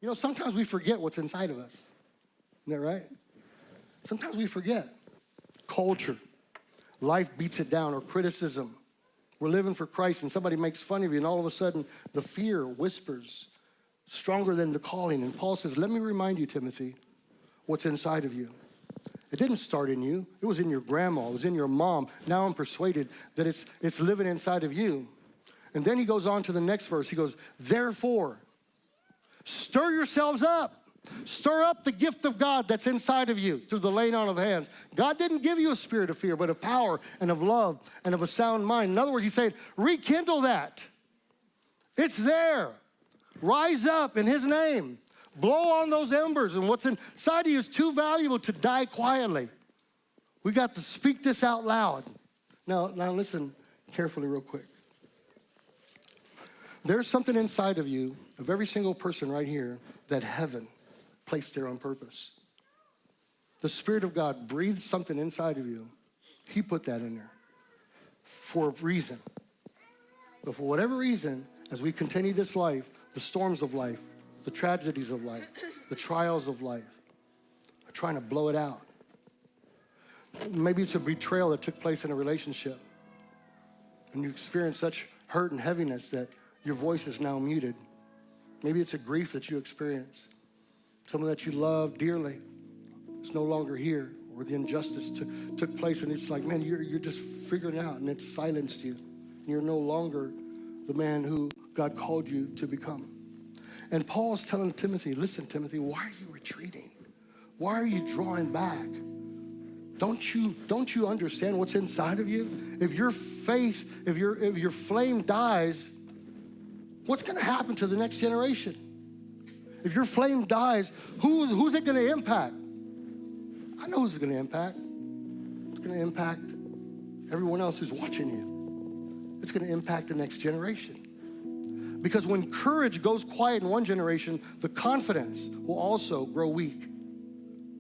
You know, sometimes we forget what's inside of us. Isn't that right? Sometimes we forget. Culture. Life beats it down, or criticism. We're living for Christ and somebody makes fun of you, and all of a sudden the fear whispers stronger than the calling. And Paul says, let me remind you, Timothy, what's inside of you. It didn't start in you. It was in your grandma. It was in your mom. Now I'm persuaded that it's living inside of you. And then he goes on to the next verse. He goes, therefore, stir yourselves up. Stir up the gift of God that's inside of you through the laying on of hands. God didn't give you a spirit of fear, but of power and of love and of a sound mind. In other words, he's saying, rekindle that. It's there. Rise up in his name. Blow on those embers, and what's inside of you is too valuable to die quietly. We got to speak this out loud. Now listen carefully real quick. There's something inside of you, of every single person right here, that heaven placed there on purpose. The Spirit of God breathed something inside of you. He put that in there for a reason. But for whatever reason, as we continue this life, the storms of life, the tragedies of life, the trials of life, are trying to blow it out. Maybe it's a betrayal that took place in a relationship, and you experience such hurt and heaviness that your voice is now muted. Maybe it's a grief that you experience. Someone that you love dearly is no longer here, or the injustice took place, and it's like, man, you're just figuring it out, and it's silenced you. You're no longer the man who God called you to become. And Paul's telling Timothy, listen, Timothy, why are you retreating? Why are you drawing back? Don't you understand what's inside of you? If your faith, if your flame dies, what's going to happen to the next generation? If your flame dies, who's it going to impact? I know who's going to impact. It's going to impact everyone else who's watching you. It's going to impact the next generation. Because when courage goes quiet in one generation, the confidence will also grow weak